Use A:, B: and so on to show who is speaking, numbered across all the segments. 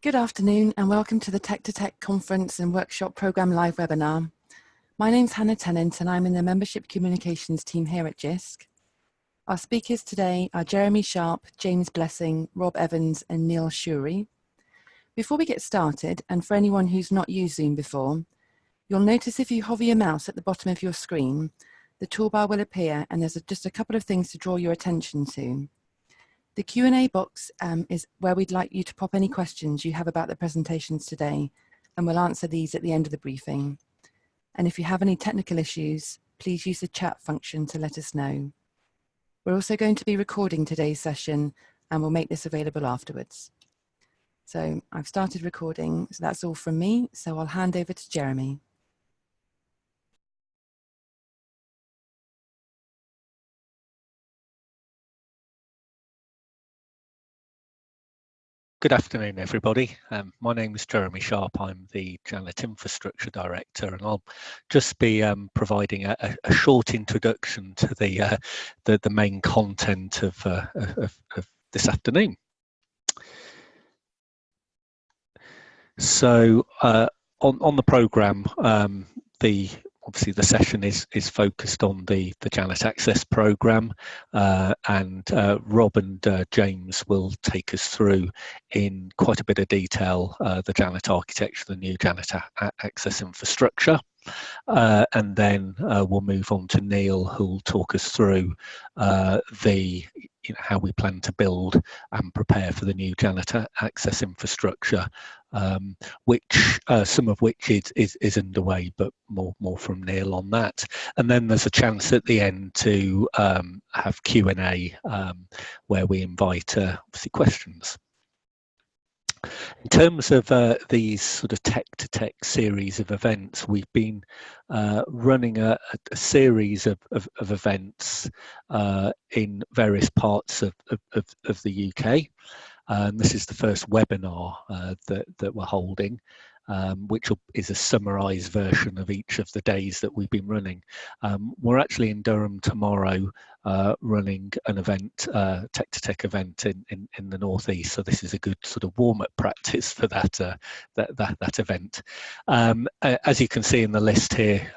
A: Good afternoon and welcome to the Tech to Tech Conference and Workshop Programme live webinar. My name's Hannah Tennant and I'm in the Membership Communications team here at Jisc. Our speakers today are Jeremy Sharp, James Blessing, Rob Evans and Neil Shewry. Before we get started, and for anyone who's not used Zoom before, you'll notice if you hover your mouse at the bottom of your screen, the toolbar will appear and there's just a couple of things to draw your attention to. The Q&A box is where we'd like you to pop any questions you have about the presentations today, and we'll answer these at the end of the briefing. And if you have any technical issues, please use the chat function to let us know. We're also going to be recording today's session and we'll make this available afterwards. So I've started recording, so that's all from me, so I'll hand over to Jeremy.
B: Good afternoon, everybody. My name is Jeremy Sharp. I'm the Janet Infrastructure Director, and I'll just be providing a short introduction to the main content of this afternoon. So on the programme, obviously the session is focused on the Janet Access programme, and Rob and James will take us through in quite a bit of detail the Janet architecture, the new Janet Access infrastructure. And then we'll move on to Neil, who'll talk us through how we plan to build and prepare for the new Janet Access infrastructure, which some of which is underway, but more from Neil on that. And then there's a chance at the end to have Q&A where we invite obviously questions. In terms of these sort of tech-to-tech series of events, we've been running a series of events in various parts of the UK. This is the first webinar that we're holding, which is a summarised version of each of the days that we've been running. We're actually in Durham tomorrow running an event, tech-to-tech event in the northeast, so this is a good sort of warm-up practice for that event. As you can see in the list here,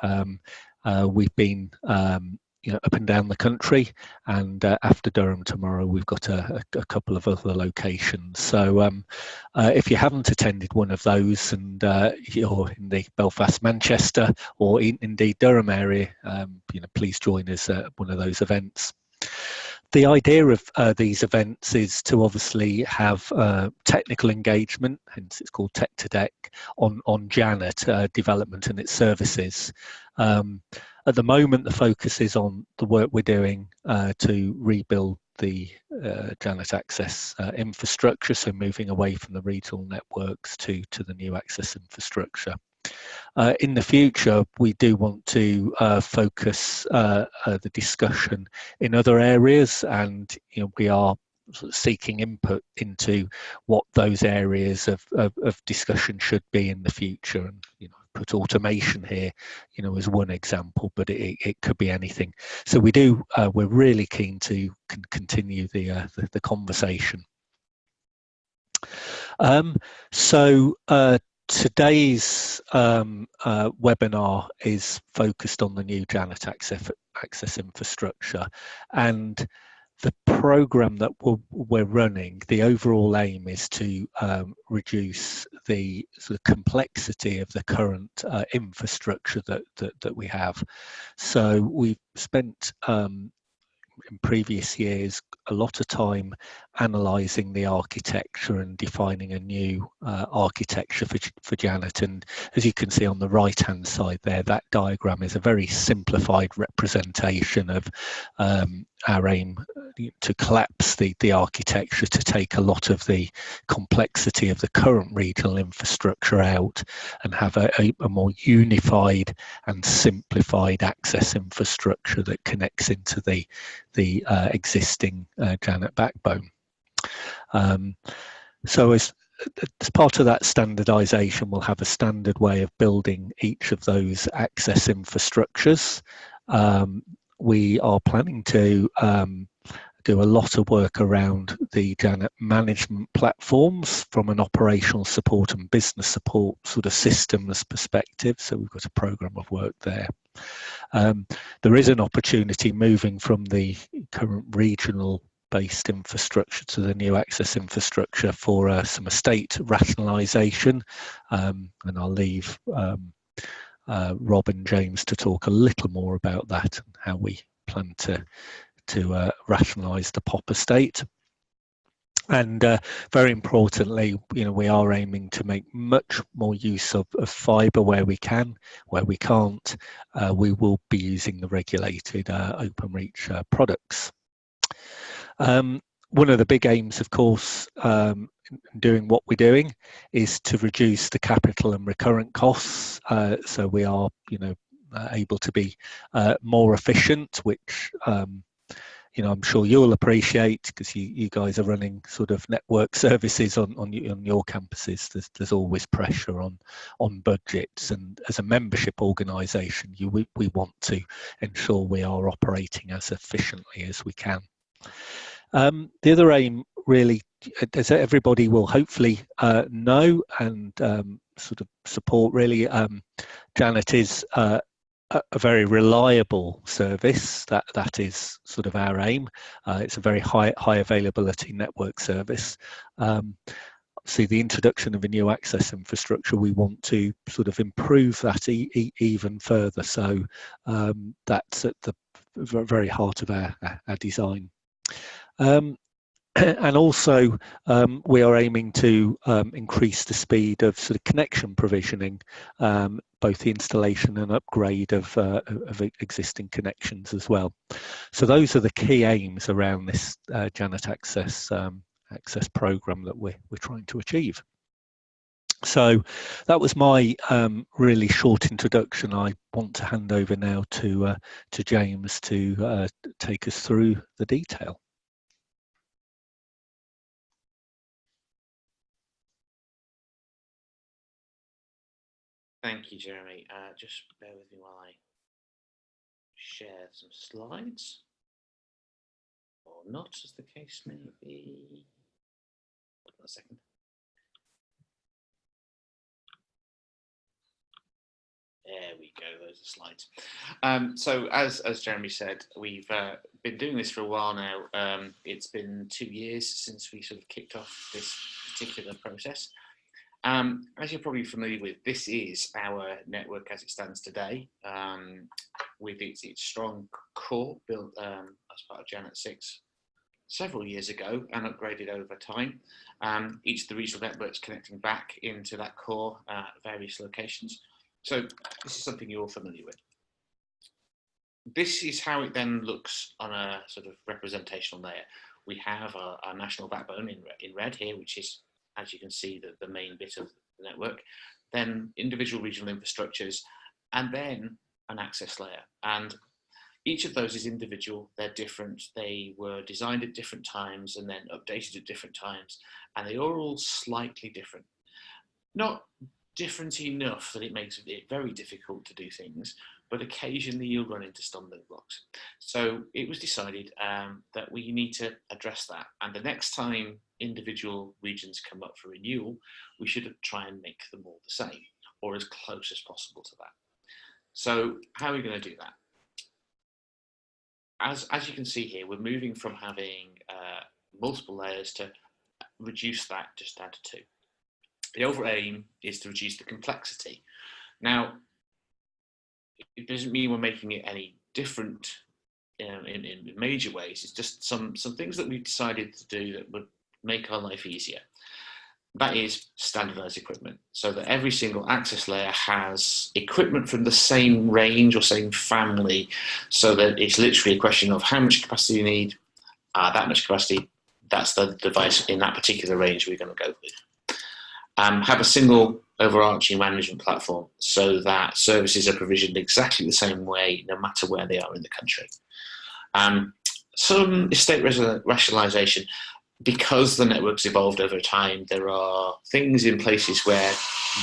B: we've been up and down the country, and after Durham tomorrow we've got a couple of other locations. So if you haven't attended one of those and you're in the Belfast, Manchester or indeed Durham area, please join us at one of those events. The idea of these events is to obviously have technical engagement, hence it's called Tech to Tech, on Janet development and its services. At the moment, the focus is on the work we're doing to rebuild the Janet Access infrastructure, so moving away from the regional networks to the new access infrastructure. In the future, we do want to focus the discussion in other areas, and we are sort of seeking input into what those areas of discussion should be in the future. And put automation here, as one example, but it could be anything. So we're really keen to continue the conversation. Today's webinar is focused on the new Janet Access infrastructure, and the program that we're running, the overall aim is to reduce the sort of complexity of the current infrastructure that we have. So we've spent in previous years a lot of time analysing the architecture and defining a new architecture for Janet. And as you can see on the right hand side there, that diagram is a very simplified representation of our aim to collapse the architecture, to take a lot of the complexity of the current regional infrastructure out and have a more unified and simplified access infrastructure that connects into the existing Janet backbone. So as part of that standardization, we'll have a standard way of building each of those access infrastructures. We are planning to do a lot of work around the Janet management platforms from an operational support and business support sort of systems perspective. So we've got a program of work there. There is an opportunity moving from the current regional based infrastructure to the new access infrastructure for some estate rationalisation, and I'll leave Rob and James to talk a little more about that and how we plan to rationalise the POP estate. And very importantly, we are aiming to make much more use of fibre where we can. Where we can't, we will be using the regulated OpenReach products. One of the big aims, of course, doing what we're doing is to reduce the capital and recurrent costs. So we are, able to be more efficient, which I'm sure you'll appreciate, because you guys are running sort of network services on your campuses. There's always pressure on budgets, and as a membership organisation, we want to ensure we are operating as efficiently as we can. The other aim, really, as everybody will hopefully know and sort of support, really, Janet is a very reliable service. That is sort of our aim. It's a very high availability network service. See, the introduction of a new access infrastructure, we want to sort of improve that even further. So that's at the very heart of our design. And also, we are aiming to increase the speed of sort of connection provisioning, both the installation and upgrade of existing connections as well. So those are the key aims around this Janet Access program that we're trying to achieve. So that was my really short introduction. I want to hand over now to James to take us through the detail.
C: Thank you, Jeremy. Just bear with me while I share some slides, or not, as the case may be. Hold on a second. There we go, those are slides. So as Jeremy said, we've been doing this for a while now. It's been 2 years since we sort of kicked off this particular process. As you're probably familiar with, this is our network as it stands today, with its strong core built as part of Janet 6 several years ago and upgraded over time. Each of the regional networks connecting back into that core at various locations. So this is something you're familiar with. This is how it then looks on a sort of representational layer. We have our national backbone in red here, which is, as you can see, the main bit of the network, then individual regional infrastructures, and then an access layer. And each of those is individual, they're different, they were designed at different times and then updated at different times, and they are all slightly different. Not different enough that it makes it very difficult to do things, but occasionally you'll run into stumbling blocks. So it was decided that we need to address that. And the next time individual regions come up for renewal, we should try and make them all the same, or as close as possible to that. So how are we going to do that? As you can see here, we're moving from having multiple layers to reduce that just down to 2. The overall aim is to reduce the complexity. Now, it doesn't mean we're making it any different in major ways. It's just some things that we've decided to do that would make our life easier. That is standardized equipment, so that every single access layer has equipment from the same range or same family, so that it's literally a question of how much capacity you need, that much capacity, that's the device in that particular range we're going to go with. Have a single overarching management platform so that services are provisioned exactly the same way no matter where they are in the country. Some estate rationalisation, because the network's evolved over time, there are things in places where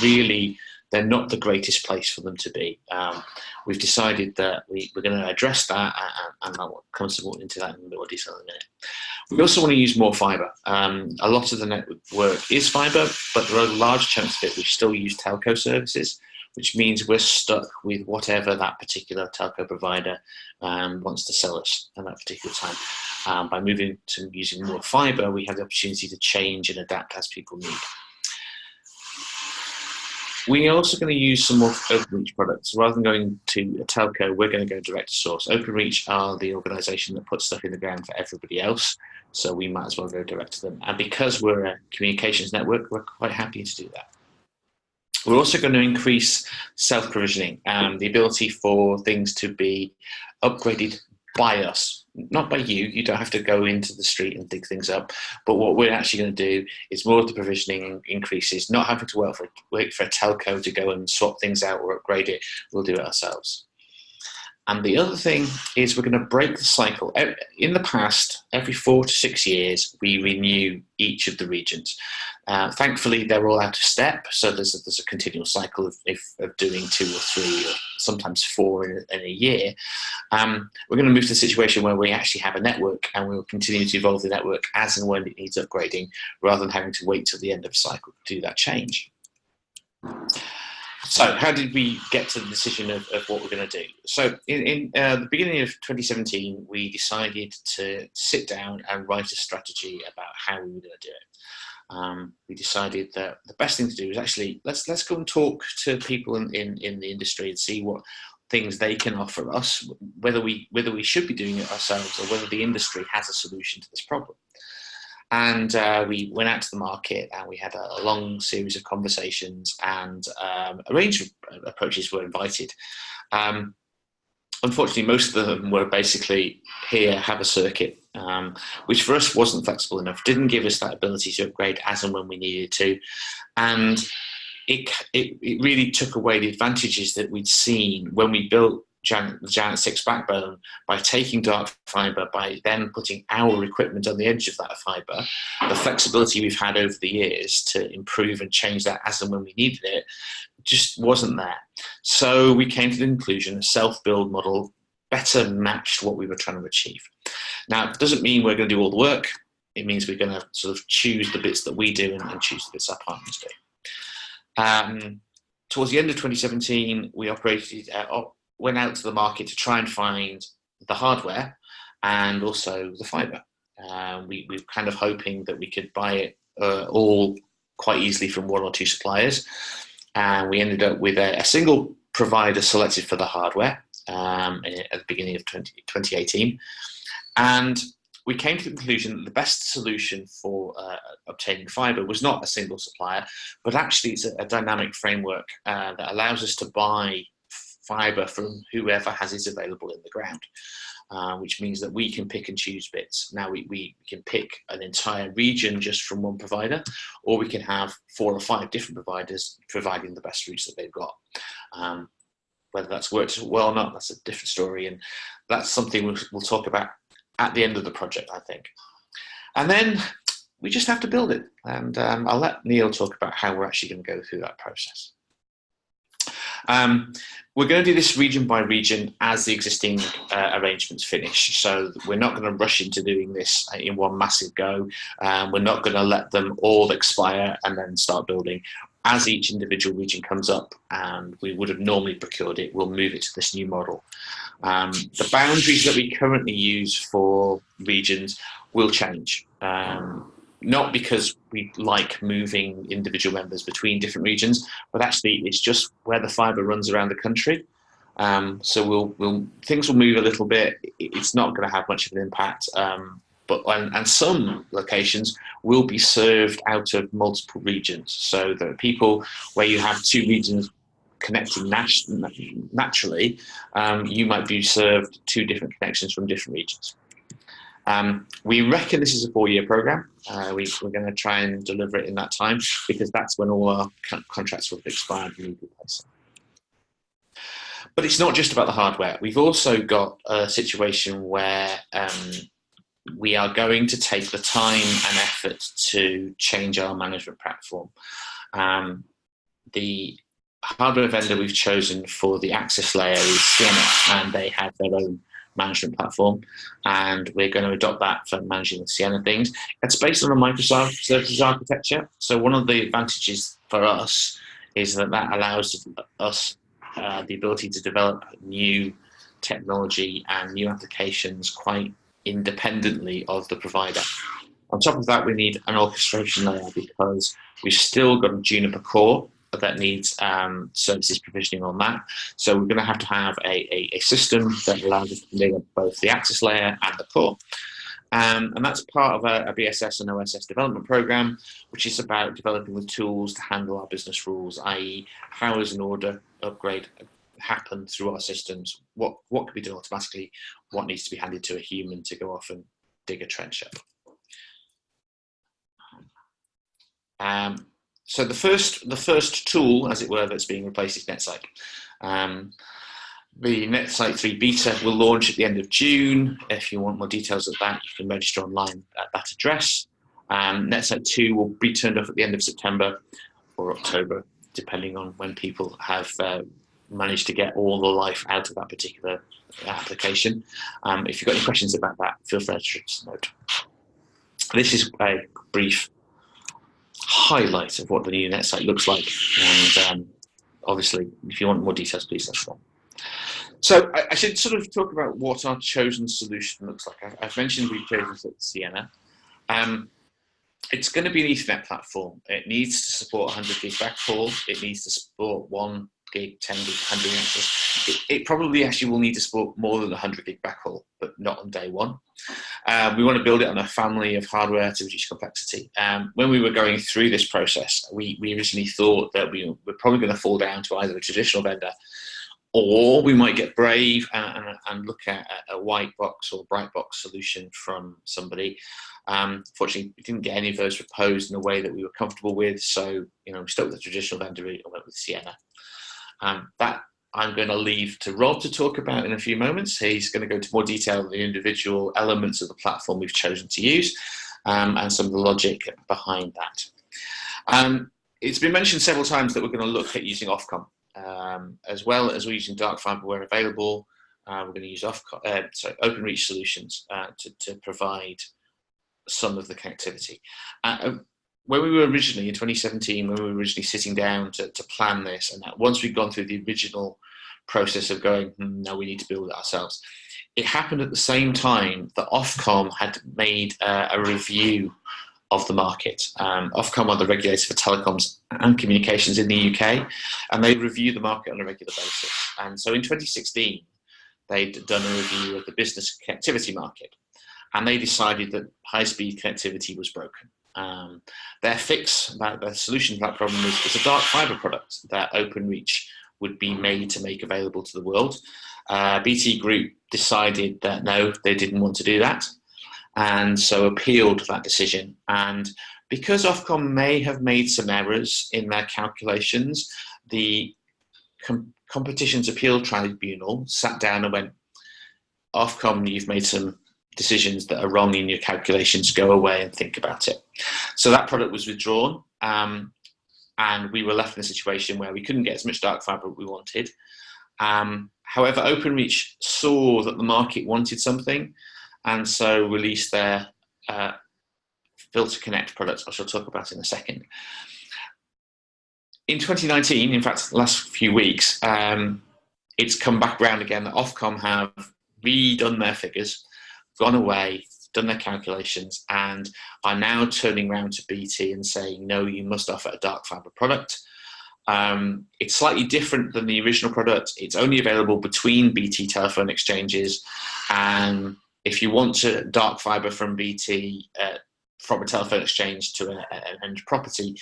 C: really they're not the greatest place for them to be. We've decided that we're going to address that, and I'll come into that in a bit more detail in a minute. We also want to use more fibre. A lot of the network is fibre, but there are large chunks of it which still use telco services, which means we're stuck with whatever that particular telco provider wants to sell us at that particular time. By moving to using more fibre, we have the opportunity to change and adapt as people need. We are also going to use some more OpenReach products. Rather than going to a telco, we're going to go direct to source. OpenReach are the organisation that puts stuff in the ground for everybody else, so we might as well go direct to them. And because we're a communications network, we're quite happy to do that. We're also going to increase self-provisioning, the ability for things to be upgraded by us, not by you. You don't have to go into the street and dig things up. But what we're actually going to do is more of the provisioning increases, not having to wait for a telco to go and swap things out or upgrade it. We'll do it ourselves. And the other thing is we're going to break the cycle. In the past, every 4 to 6 years, we renew each of the regions. Thankfully, they're all out of step, so there's a continual cycle of doing 2 or 3 or sometimes 4 in a year. We're going to move to a situation where we actually have a network, and we will continue to evolve the network as and when it needs upgrading, rather than having to wait till the end of a cycle to do that change. So how did we get to the decision of what we're going to do? So in the beginning of 2017, we decided to sit down and write a strategy about how we were going to do it. We decided that the best thing to do is actually, let's go and talk to people in the industry and see what things they can offer us, whether we should be doing it ourselves or whether the industry has a solution to this problem. And we went out to the market, and we had a long series of conversations, and a range of approaches were invited. Unfortunately, most of them were basically, here, have a circuit, which for us wasn't flexible enough, didn't give us that ability to upgrade as and when we needed to. And it really took away the advantages that we'd seen when we built the Giant 6 backbone, by taking dark fibre, by then putting our equipment on the edge of that fibre. The flexibility we've had over the years to improve and change that as and when we needed it just wasn't there. So we came to the conclusion a self-build model better matched what we were trying to achieve. Now, it doesn't mean we're going to do all the work. It means we're going to sort of choose the bits that we do and choose the bits our partners do. Towards the end of 2017, we went out to the market to try and find the hardware and also the fibre. We were kind of hoping that we could buy it all quite easily from 1 or 2 suppliers. And we ended up with a single provider selected for the hardware at the beginning of 2018. And we came to the conclusion that the best solution for obtaining fibre was not a single supplier, but actually it's a dynamic framework that allows us to buy fibre from whoever has it available in the ground, which means that we can pick and choose bits. Now we can pick an entire region just from one provider, or we can have 4 or 5 different providers providing the best routes that they've got. Whether that's worked well or not, that's a different story, and that's something we'll talk about at the end of the project, I think. And then we just have to build it, and I'll let Neil talk about how we're actually going to go through that process. We're going to do this region by region as the existing arrangements finish. So we're not going to rush into doing this in one massive go. We're not going to let them all expire and then start building. As each individual region comes up and we would have normally procured it, we'll move it to this new model. The boundaries that we currently use for regions will change. Not because we like moving individual members between different regions, but actually it's just where the fibre runs around the country. So things will move a little bit. It's not going to have much of an impact, and some locations will be served out of multiple regions. So that people where you have 2 regions connecting naturally, you might be served 2 different connections from different regions. We reckon this is a 4-year program. We're going to try and deliver it in that time, because that's when all our contracts will have expired and need replacing. But it's not just about the hardware. We've also got a situation where we are going to take the time and effort to change our management platform. The hardware vendor we've chosen for the access layer is Sienna, and they have their own management platform, and we're going to adopt that for managing the Sienna things. It's based on a microservices architecture. So one of the advantages for us is that allows us the ability to develop new technology and new applications quite independently of the provider. On top of that, we need an orchestration layer because we've still got a Juniper core that needs services provisioning on that. So we're going to have a system that allows us to deliver both the access layer and the core. And that's part of a BSS and OSS development program, which is about developing the tools to handle our business rules, i.e. how does an order upgrade happen through our systems, what can be done automatically, what needs to be handed to a human to go off and dig a trench up. So the first tool, as it were, that's being replaced is NetSite. The NetSite 3 beta will launch at the end of June. If you want more details of that, you can register online at that address. NetSite 2 will be turned off at the end of September or October, depending on when people have managed to get all the life out of that particular application. If you've got any questions about that, feel free to just note. This is a brief highlight of what the new NetSite looks like, and obviously, if you want more details, please let us know. So I should sort of talk about what our chosen solution looks like. I've mentioned we've chosen Sienna. It's going to be an Ethernet platform. It needs to support 100 gig backhaul. It needs to support 1 gig, 10 gig, 100 gig access. It probably actually will need to support more than 100 gig backhaul, but not on day one. We want to build it on a family of hardware to reduce complexity. When we were going through this process, we originally thought that we were probably going to fall down to either a traditional vendor, or we might get brave and look at a white box or bright box solution from somebody. Fortunately, we didn't get any of those proposed in a way that we were comfortable with, so we stuck with the traditional vendor and went with Sienna. That I'm going to leave to Rob to talk about in a few moments. He's going to go into more detail on the individual elements of the platform we've chosen to use and some of the logic behind that. It's been mentioned several times that we're going to look at using Ofcom. As well as we're using dark fiber where available, we're going to use OpenReach solutions to provide some of the connectivity. When we were originally, in 2017, when we were originally sitting down to plan this, and once we'd gone through the original process of going, no, we need to build it ourselves, it happened at the same time that Ofcom had made a review of the market. Ofcom are the regulator for telecoms and communications in the UK, and they review the market on a regular basis. And so in 2016, they'd done a review of the business connectivity market, and they decided that high-speed connectivity was broken. Their fix, their solution to that problem is a dark fiber product that OpenReach would be made to make available to the world. BT Group decided that no, they didn't want to do that, and so appealed that decision. And because Ofcom may have made some errors in their calculations, the Competitions Appeal Tribunal sat down and went, Ofcom, you've made some decisions that are wrong in your calculations, go away and think about it. So that product was withdrawn, and we were left in a situation where we couldn't get as much dark fiber as we wanted. However, OpenReach saw that the market wanted something, and so released their Filter Connect products, I shall talk about in a second. In 2019, in fact, the last few weeks, it's come back around again that Ofcom have redone their figures, gone away, done their calculations, and are now turning around to BT and saying, no, you must offer a dark fiber product. It's slightly different than the original product. It's only available between BT telephone exchanges, and if you want to dark fiber from BT from a telephone exchange to an end property,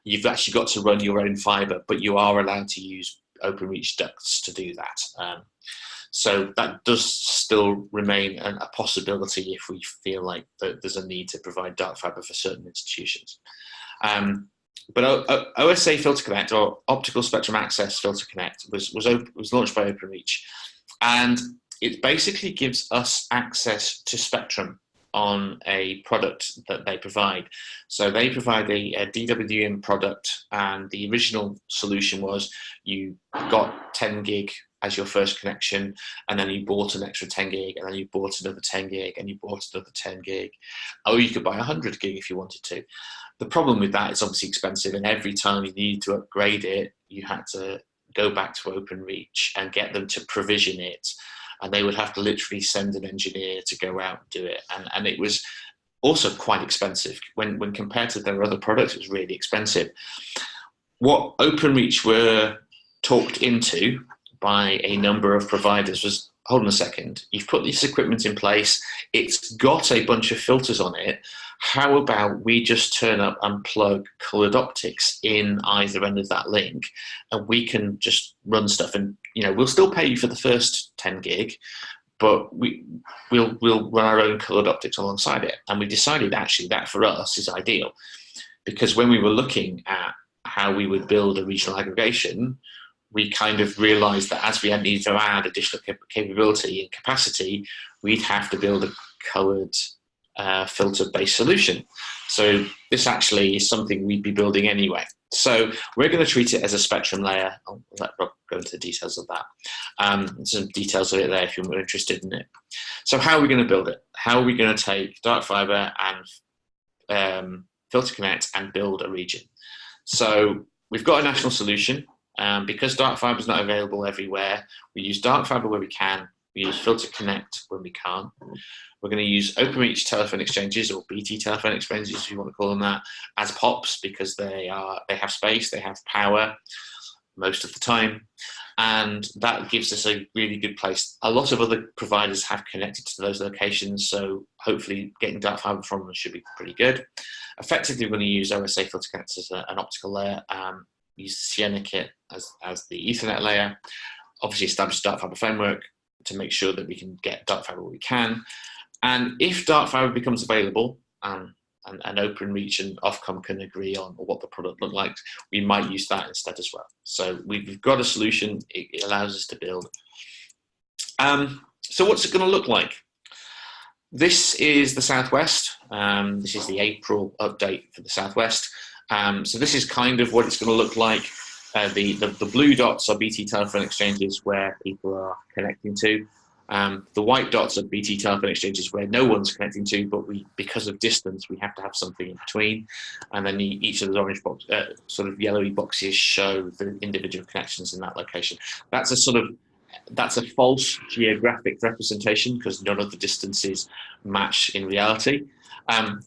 C: you've actually got to run your own fiber, but you are allowed to use OpenReach ducts to do that. So that does still remain a possibility if we feel like that there's a need to provide dark fiber for certain institutions. But OSA Filter Connect, or Optical Spectrum Access Filter Connect, was launched by OpenReach, and it basically gives us access to spectrum on a product that they provide. So they provide a DWDM product, and the original solution was you got 10 gig as your first connection, and then you bought an extra 10 gig, and then you bought another 10 gig, and you bought another 10 gig. Or you could buy 100 gig if you wanted to. The problem with that is obviously expensive, and every time you needed to upgrade it, you had to go back to OpenReach and get them to provision it. And they would have to literally send an engineer to go out and do it. And it was also quite expensive. When compared to their other products, it was really expensive. What OpenReach were talked into by a number of providers was, hold on a second, you've put this equipment in place, it's got a bunch of filters on it, how about we just turn up and plug coloured optics in either end of that link, and we can just run stuff, and we'll still pay you for the first 10 gig, but we'll run our own coloured optics alongside it. And we decided actually that for us is ideal, because when we were looking at how we would build a regional aggregation, we kind of realised that as we needed to add additional capability and capacity, we'd have to build a coloured filter-based solution. So this actually is something we'd be building anyway. So we're going to treat it as a spectrum layer. I'll let Rob go into the details of that. Some details of it there if you're interested in it. So how are we going to build it? How are we going to take dark fiber and filter connect and build a region? So we've got a national solution. Because dark fiber is not available everywhere, we use dark fiber where we can. We use filter connect when we can't. We're going to use OpenReach telephone exchanges, or BT telephone exchanges, if you want to call them that, as POPs, because they have space, they have power most of the time, and that gives us a really good place. A lot of other providers have connected to those locations, so hopefully getting dark fiber from them should be pretty good. Effectively, we're going to use OSA filter connect as an optical layer. Use the Sienna kit as the Ethernet layer, obviously establish dark fiber framework to make sure that we can get dark fiber where we can. And if dark fiber becomes available and OpenReach and Ofcom can agree on what the product looks like, we might use that instead as well. So we've got a solution, it allows us to build. So what's it going to look like? This is the Southwest. This is the April update for the Southwest. So this is kind of what it's going to look like. The blue dots are BT telephone exchanges where people are connecting to. The white dots are BT telephone exchanges where no one's connecting to, but because of distance, we have to have something in between. And then each of those orange box, sort of yellowy boxes show the individual connections in that location. That's a false geographic representation because none of the distances match in reality.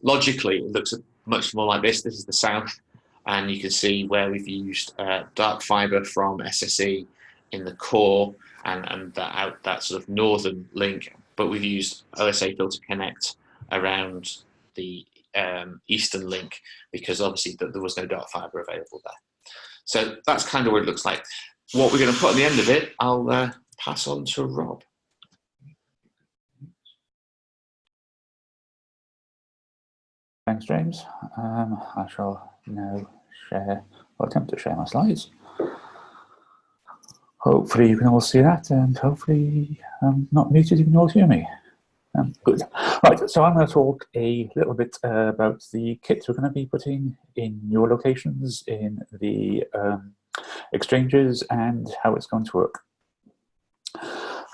C: Logically, it looks much more like this. This is the south, and you can see where we've used dark fiber from SSE in the core and that sort of northern link, but we've used OSA filter connect around the eastern link because obviously there was no dark fiber available there. So that's kind of what it looks like. What we're going to put on the end of it, I'll pass on to Rob.
D: Thanks, James. I shall now attempt to share my slides. Hopefully you can all see that, and hopefully I'm not muted, you can all hear me. Good. Right, so I'm going to talk a little bit about the kits we're going to be putting in your locations, in the exchanges, and how it's going to work.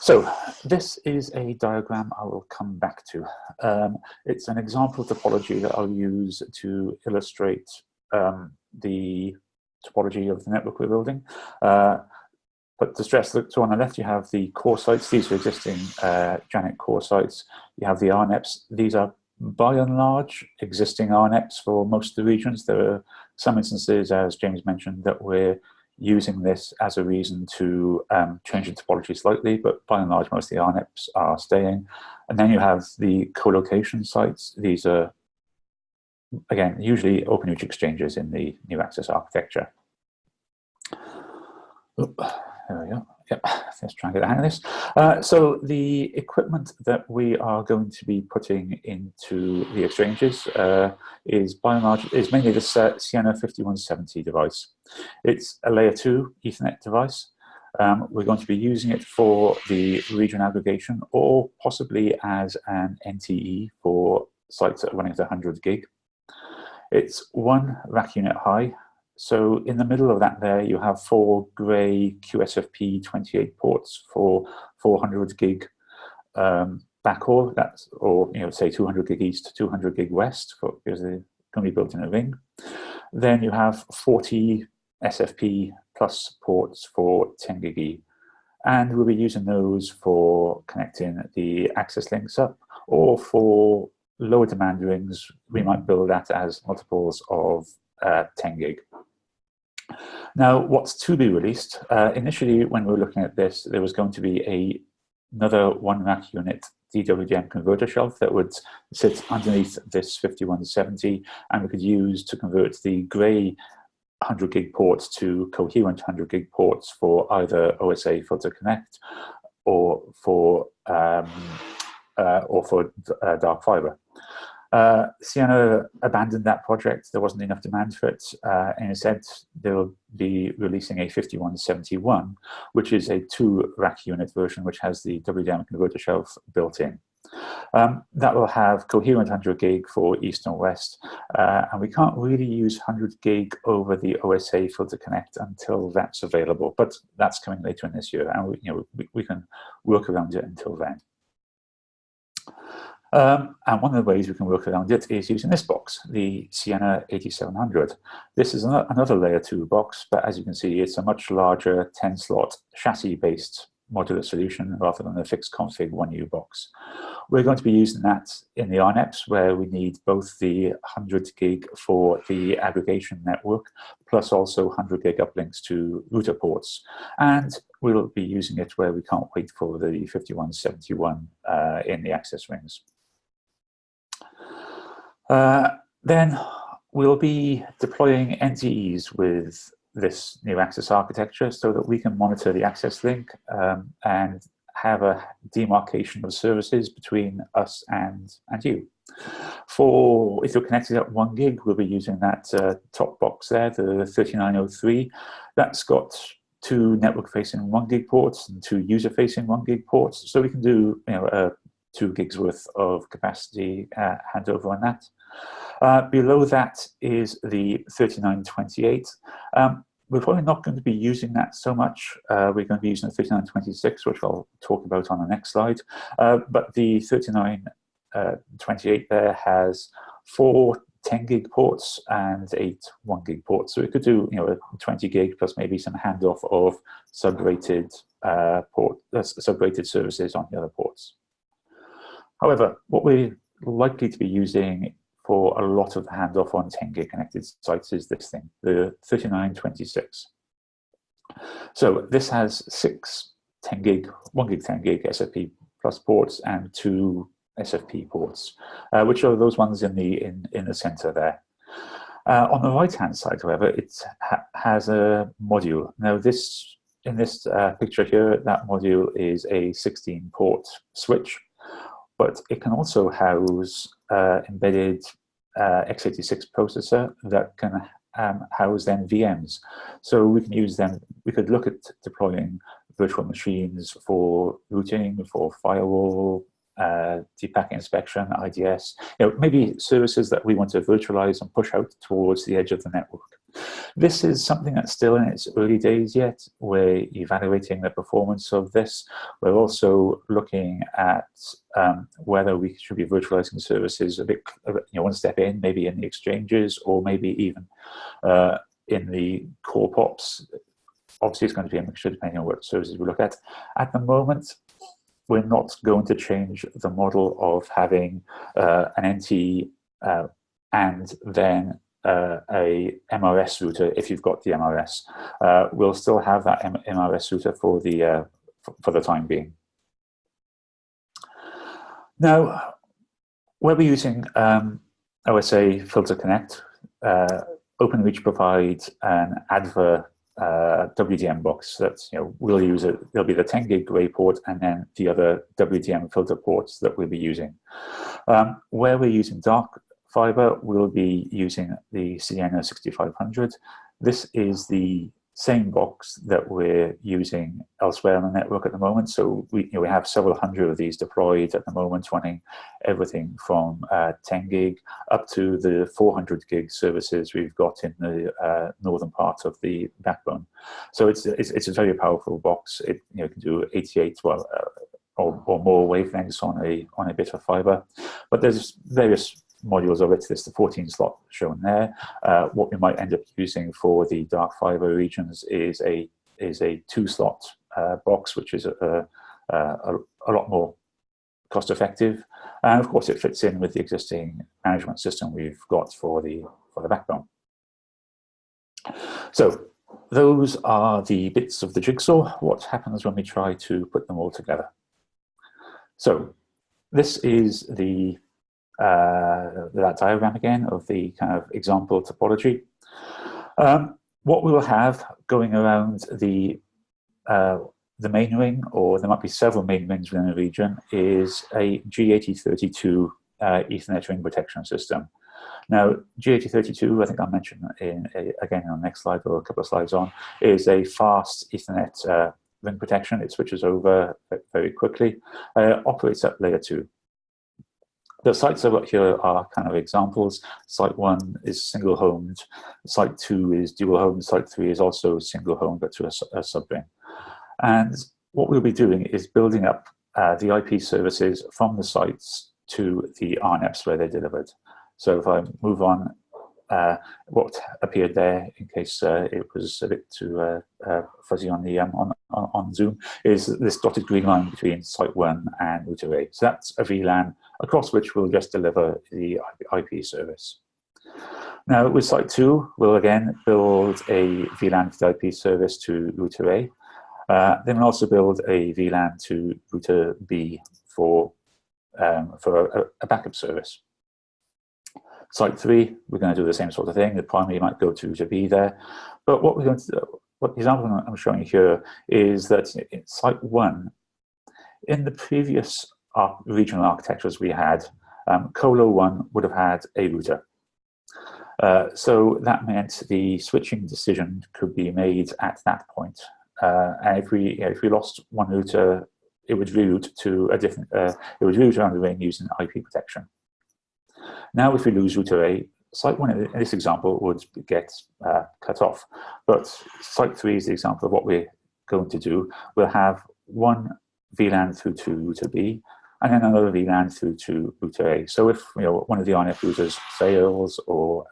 D: So this is a diagram I will come back to. It's an example topology that I'll use to illustrate the topology of the network we're building. But to stress that, so on the left you have the core sites. These are existing Janet core sites. You have the RNEPs. These are by and large existing RNEPs for most of the regions. There are some instances, as James mentioned, that we're using this as a reason to change the topology slightly, but by and large, most of the RNEPs are staying. And then you have the co-location sites. These are, again, usually OpenReach exchanges in the new access architecture. There we go. Yep, let's try and get the hang of this. So the equipment that we are going to be putting into the exchanges is by and large is mainly the Sienna 5170 device. It's a layer 2 Ethernet device. We're going to be using it for the region aggregation or possibly as an NTE for sites that are running at 100 gig. It's 1 rack unit high. So in the middle of that there, you have 4 grey QSFP 28 ports for 400 gig backhaul. That's, or say 200 gig east, 200 gig west, because they're going to be built in a ring. Then you have 40 SFP plus ports for 10 gig E. And we'll be using those for connecting the access links up, or for lower demand rings, we might build that as multiples of 10 gig. Now, what's to be released? Initially, when we were looking at this, there was going to be another 1 rack unit DWDM converter shelf that would sit underneath this 5170, and we could use to convert the grey 100 gig ports to coherent 100 gig ports for either OSA filter connect or for dark fiber. Sienna abandoned that project. There wasn't enough demand for it, and instead they'll be releasing a 5171, which is a 2 rack unit version, which has the WDM converter shelf built in. That will have coherent 100 gig for east and west, and we can't really use 100 gig over the OSA filter connect until that's available, but that's coming later in this year, and we can work around it until then. And one of the ways we can work around it is using this box, the Sienna 8700. This is another layer 2 box, but as you can see, it's a much larger 10-slot chassis-based modular solution rather than a fixed config 1U box. We're going to be using that in the RNEPs, where we need both the 100 gig for the aggregation network, plus also 100 gig uplinks to router ports. And we'll be using it where we can't wait for the 5171 in the access rings. Then we'll be deploying NTEs with this new access architecture so that we can monitor the access link and have a demarcation of services between us and you. If you're connected at 1 gig, we'll be using that top box there, the 3903. That's got 2 network-facing 1 gig ports and 2 user-facing 1 gig ports, so we can do 2 gigs worth of capacity handover on that. Below that is the 3928. We're probably not going to be using that so much. We're going to be using the 3926, which I'll talk about on the next slide. But the 3928 there has 4 10 gig ports and 8 1 gig ports. So we could do 20 gig plus maybe some handoff of sub-rated sub-rated services on the other ports. However, what we're likely to be using for a lot of the handoff on 10 gig connected sites is this thing, the 3926. So this has 6 10 gig, 1 gig 10 gig SFP plus ports and 2 SFP ports, which are those ones in the center there. On the right-hand side, however, it has a module. Now, in this picture here, that module is a 16-port switch, but it can also house embedded x86 processor that can house then VMs. So we can use them. We could look at deploying virtual machines for routing, for firewall, deep-packet inspection, IDS, maybe services that we want to virtualize and push out towards the edge of the network. This is something that's still in its early days yet. We're evaluating the performance of this. We're also looking at whether we should be virtualizing services a bit, one step in, maybe in the exchanges, or maybe even in the core POPs. Obviously, it's going to be a mixture depending on what services we look at. At the moment, we're not going to change the model of having an NT and then a MRS router if you've got the MRS. We'll still have that MRS router for the time being. Now, where we're using OSA Filter Connect, OpenReach provides an ADVA WDM box that we'll use. There'll be the 10 gig gray port and then the other WDM filter ports that we'll be using. Where we're using dark fiber, we'll be using the Sienna 6500. This is the same box that we're using elsewhere on the network at the moment. So we have several hundred of these deployed at the moment, running everything from 10 gig up to the 400 gig services we've got in the northern part of the backbone. So it's a very powerful box. It can do 88 or more wavelengths on a bit of fiber, but there's various modules of it. There's the 14 slot shown there. What we might end up using for the dark fiber regions is a 2-slot box, which is a lot more cost effective, and of course it fits in with the existing management system we've got for the backbone. So those are the bits of the jigsaw. What happens when we try to put them all together? So this is that diagram again of the kind of example topology. What we will have going around the main ring, or there might be several main rings within a region, is a G8032 Ethernet ring protection system. Now, G8032, I think I'll mention again on the next slide or a couple of slides on, is a fast Ethernet ring protection. It switches over very quickly, operates at layer 2. The sites I've got here are kind of examples. Site 1 is single homed, site 2 is dual homed, site 3 is also single homed but to a subring. And what we'll be doing is building up the IP services from the sites to the RNEPs where they're delivered. So if I move on, what appeared there, in case it was a bit too fuzzy on the on Zoom, is this dotted green line between site 1 and router A. So that's a VLAN across which we'll just deliver the IP service. Now with site 2, we'll again build a VLAN for the IP service to router A. Then we'll also build a VLAN to router B for a backup service. Site 3, we're going to do the same sort of thing. The primary might go to router B there. But what we're going to do, what the example I'm showing you here is that in site 1, in the previous regional architectures we had, Colo 1 would have had a router. So that meant the switching decision could be made at that point. And if we lost one router, it would route to a different. It would route around the ring using IP protection. Now, if we lose router A, site 1 in this example would get cut off. But site 3 is the example of what we're going to do. We'll have one VLAN through to router B, and then another VLAN through to router A. So if one of the RNF routers fails or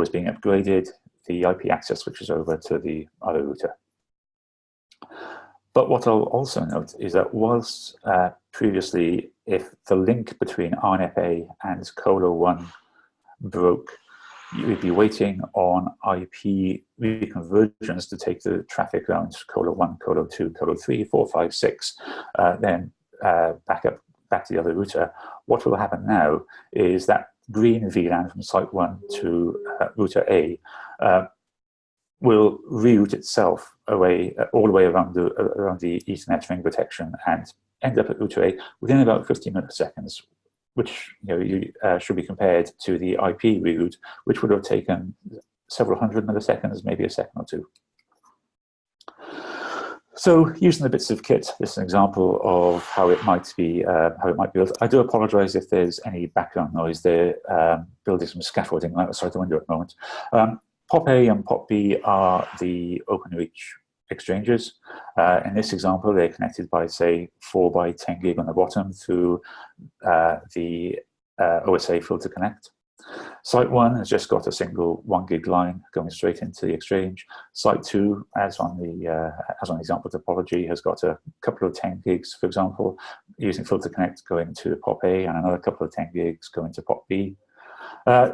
D: is being upgraded, the IP access switches over to the other router. But what I'll also note is that whilst previously, if the link between RNF A and Colo 1 broke, you would be waiting on IP reconvergence to take the traffic around Colo 1, Colo 2, Colo 3, 4, 5, 6, then back to the other router. What will happen now is that green VLAN from site 1 to router A will reroute itself away all the way around the Ethernet ring protection and end up at router A within about 50 milliseconds, which should be compared to the IP reroute, which would have taken several hundred milliseconds, maybe a second or two. So, using the bits of kit, this is an example of how it might be built. I do apologise if there's any background noise. They're building some scaffolding outside the window at the moment. Pop A and Pop B are the OpenReach exchanges. In this example, they're connected by, say, 4 by 10 gig on the bottom through the OSA filter connect. Site 1 has just got a single 1 gig line going straight into the exchange. Site 2, as on the example topology, has got a couple of 10 gigs, for example, using filter connect going to Pop A, and another couple of 10 gigs going to Pop B.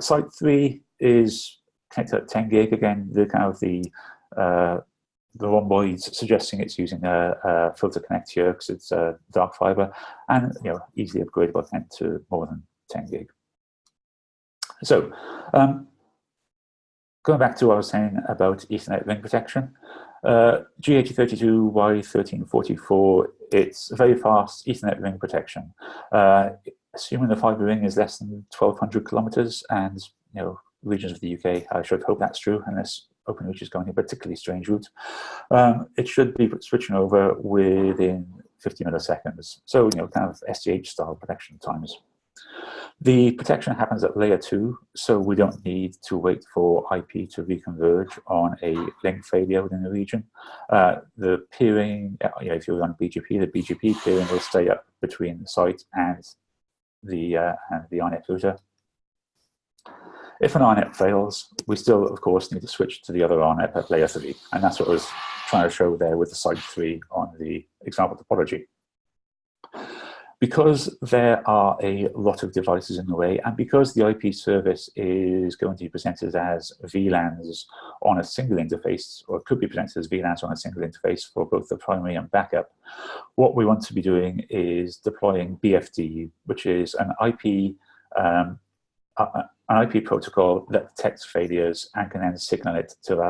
D: Site 3 is connected at 10 gig again. The kind of the rhomboids suggesting it's using a filter connect here because it's dark fiber, and easily upgradable connect to more than 10 gig. So, going back to what I was saying about Ethernet ring protection, G8032Y1344, it's very fast Ethernet ring protection. Assuming the fiber ring is less than 1,200 kilometers, and regions of the UK, I should hope that's true, unless OpenReach is going a particularly strange route, it should be switching over within 50 milliseconds. So, kind of SDH style protection times. The protection happens at layer 2, so we don't need to wait for IP to reconverge on a link failure within the region. The peering, if you're on BGP, the BGP peering will stay up between the site and the RNet router. If an RNet fails, we still, of course, need to switch to the other RNet at layer 3, and that's what I was trying to show there with the site 3 on the example topology. Because there are a lot of devices in the way, and because the IP service is going to be presented as VLANs on a single interface, or could be presented as VLANs on a single interface for both the primary and backup, what we want to be doing is deploying BFD, which is an IP protocol that detects failures and can then signal it to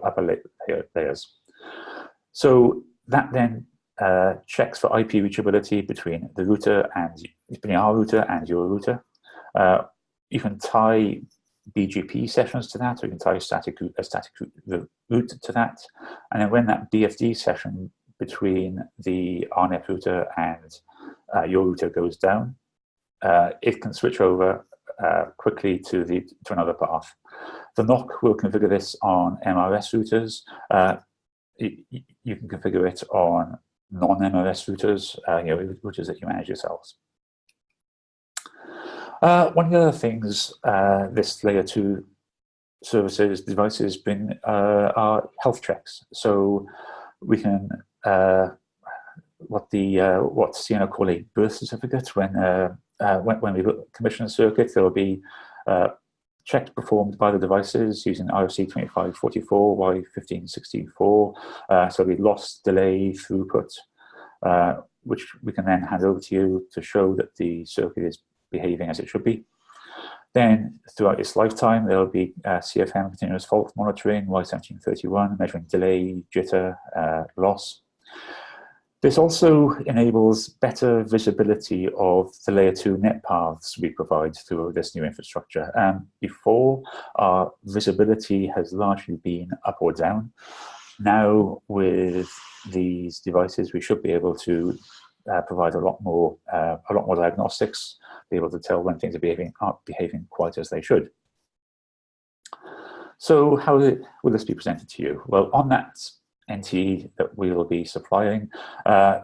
D: upper layers. So that then checks for IP reachability between the router and between our router and your router. You can tie BGP sessions to that, or you can tie a static route to that. And then when that BFD session between the RNet router and your router goes down, it can switch over quickly to another path. The NOC will configure this on MRS routers. You can configure it on non-MRS routers, routers that you manage yourselves. One of the other things this layer 2 services devices bring are health checks. So we can what Sienna call a birth certificate. When we commission a circuit, there will be checks performed by the devices using RFC 2544, Y15664. So we loss, delay, throughput, which we can then hand over to you to show that the circuit is behaving as it should be. Then throughout its lifetime, there will be CFM, continuous fault monitoring, Y1731, measuring delay, jitter, loss. This also enables better visibility of the layer 2 net paths we provide through this new infrastructure. Before, our visibility has largely been up or down. Now, with these devices, we should be able to provide a lot more diagnostics, be able to tell when things aren't behaving quite as they should. So how will this be presented to you? Well, on that NT that we will be supplying,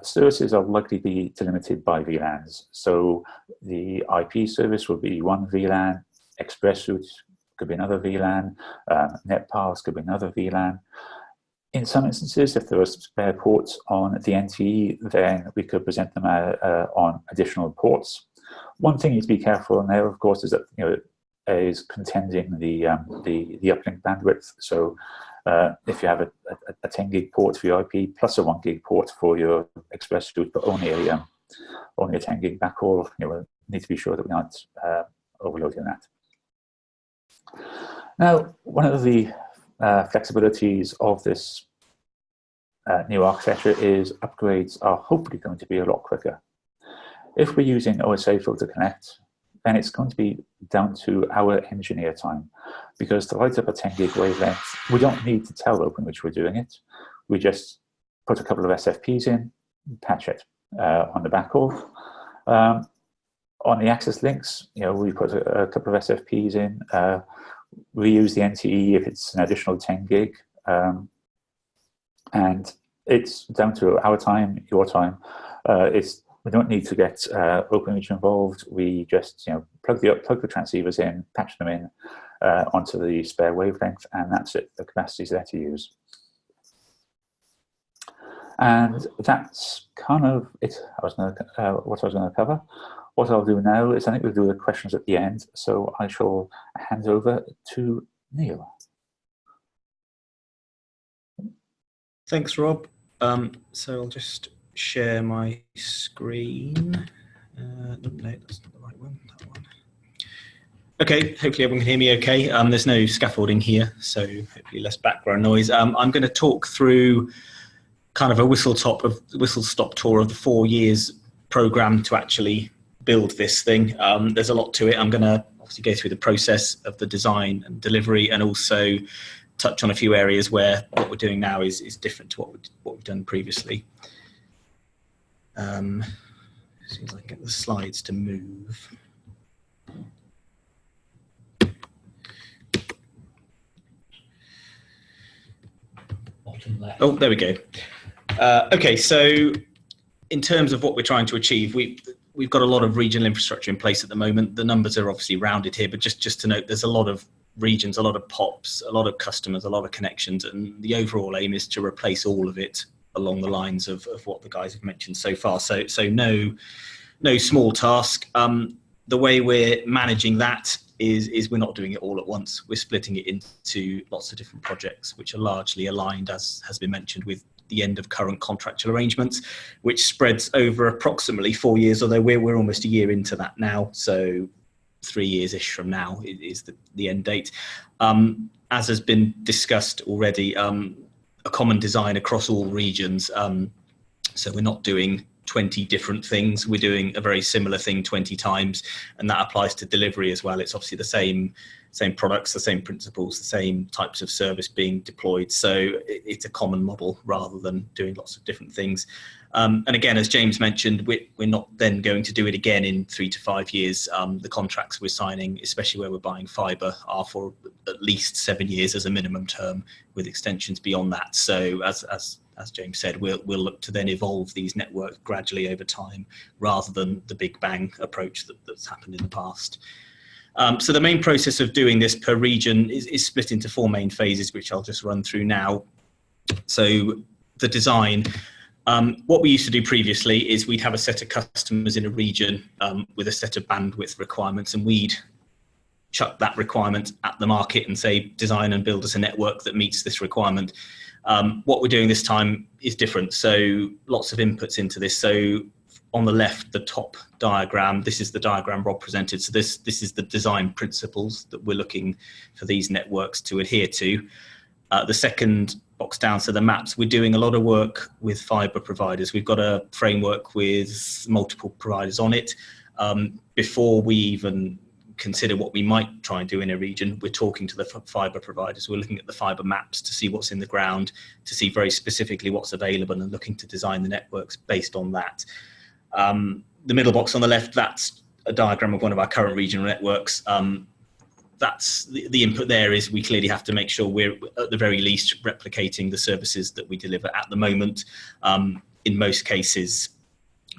D: services are likely to be delimited by VLANs. So the IP service will be one VLAN, express route could be another VLAN, net paths could be another VLAN. In some instances, if there are spare ports on the NT, then we could present them on additional ports. One thing you need to be careful on there, of course, is that is contending the uplink bandwidth. So if you have a 10 gig port for your IP plus a 1 gig port for your express route, but only a 10 gig backhaul, we need to be sure that we're not overloading that. Now, one of the flexibilities of this new architecture is upgrades are hopefully going to be a lot quicker. If we're using OSA filter connect, then it's going to be down to our engineer time, because to light up a 10 gig wavelength, we don't need to tell OpenReach we're doing it. We just put a couple of SFPs in, patch it on the backhaul. On the access links, we put a couple of SFPs in. We use the NTE if it's an additional 10 gig. And it's down to our time, your time. We don't need to get OpenReach involved. We just plug the transceivers in, patch them in onto the spare wavelength, and that's it. The capacity is there to use. And that's kind of it. What I was going to cover. What I'll do now is I think we'll do the questions at the end. So I shall hand over to Neil.
E: Thanks, Rob. So I'll just share my screen. No, that's not the right one. That one. Okay, hopefully everyone can hear me okay. There's no scaffolding here, so hopefully less background noise. I'm going to talk through kind of a whistle-stop tour of the 4 years program to actually build this thing. There's a lot to it. I'm going to obviously go through the process of the design and delivery, and also touch on a few areas where what we're doing now is different to what we've done previously. As soon as I can get the slides to move.
B: Bottom left.
E: Oh, there we go. Okay, so in terms of what we're trying to achieve, we've got a lot of regional infrastructure in place at the moment. The numbers are obviously rounded here, but just to note, there's a lot of regions, a lot of POPs, a lot of customers, a lot of connections, and the overall aim is to replace all of it along the lines of what the guys have mentioned so far. So no small task. The way we're managing that is we're not doing it all at once. We're splitting it into lots of different projects, which are largely aligned, as has been mentioned, with the end of current contractual arrangements, which spreads over approximately 4 years, although we're almost a year into that now. So 3 years-ish from now is the end date. As has been discussed already, a common design across all regions. So we're not doing 20 different things. We're doing a very similar thing 20 times, and that applies to delivery as well. It's obviously the same products, the same principles, the same types of service being deployed. So it's a common model rather than doing lots of different things. And again, as James mentioned, we're not then going to do it again in 3 to 5 years. The contracts we're signing, especially where we're buying fibre, are for at least 7 years as a minimum term, with extensions beyond that. So as James said, we'll look to then evolve these networks gradually over time, rather than the big bang approach that's happened in the past. So the main process of doing this per region is split into 4 main phases, which I'll just run through now. So the design, what we used to do previously is we'd have a set of customers in a region with a set of bandwidth requirements, and we'd chuck that requirement at the market and say, design and build us a network that meets this requirement. What we're doing this time is different. So lots of inputs into this. So on the left, the top diagram, this is the diagram Rob presented. So this is the design principles that we're looking for these networks to adhere to. The second box down, so the maps, we're doing a lot of work with fibre providers. We've got a framework with multiple providers on it. Before we even consider what we might try and do in a region, we're talking to the fibre providers. We're looking at the fibre maps to see what's in the ground, to see very specifically what's available, and looking to design the networks based on that. The middle box on the left, that's a diagram of one of our current regional networks. That's the input there is we clearly have to make sure we're at the very least replicating the services that we deliver at the moment. In most cases,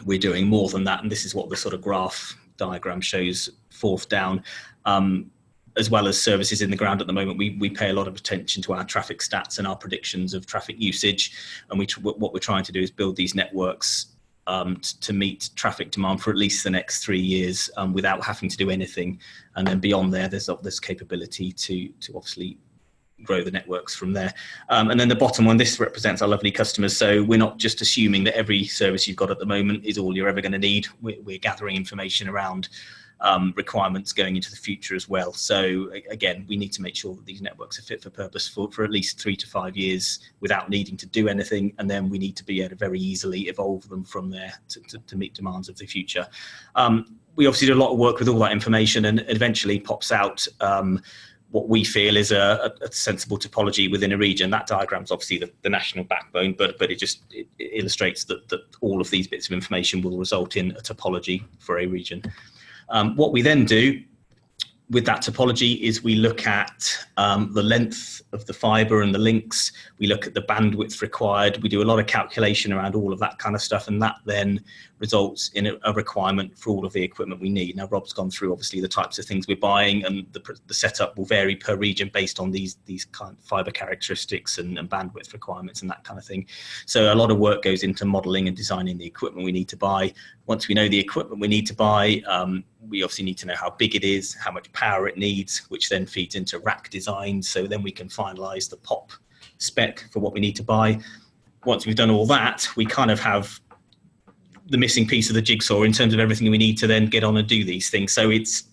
E: we're doing more than that, and this is what the sort of graph diagram shows fourth down. As well as services in the ground at the moment, we pay a lot of attention to our traffic stats and our predictions of traffic usage, and what we're trying to do is build these networks to meet traffic demand for at least the next 3 years without having to do anything. And then beyond there, there's this capability to obviously grow the networks from there. And then the bottom one, this represents our lovely customers. So we're not just assuming that every service you've got at the moment is all you're ever going to need. We're gathering information around requirements going into the future as well. So again, we need to make sure that these networks are fit for purpose for at least 3 to 5 years without needing to do anything, and then we need to be able to very easily evolve them from there to meet demands of the future. We obviously do a lot of work with all that information, and eventually pops out what we feel is a sensible topology within a region. That diagram is obviously the national backbone, but it illustrates that all of these bits of information will result in a topology for a region. What we then do with that topology is we look at the length of the fibre and the links. We look at the bandwidth required. We do a lot of calculation around all of that kind of stuff, and that then results in a requirement for all of the equipment we need. Now, Rob's gone through obviously the types of things we're buying, and the setup will vary per region based on these kind of fibre characteristics and bandwidth requirements and that kind of thing. So a lot of work goes into modelling and designing the equipment we need to buy. Once we know the equipment we need to buy, we obviously need to know how big it is, how much power it needs, which then feeds into rack design. So then we can finalise the POP spec for what we need to buy. Once we've done all that, we kind of have the missing piece of the jigsaw in terms of everything we need to then get on and do these things. So it's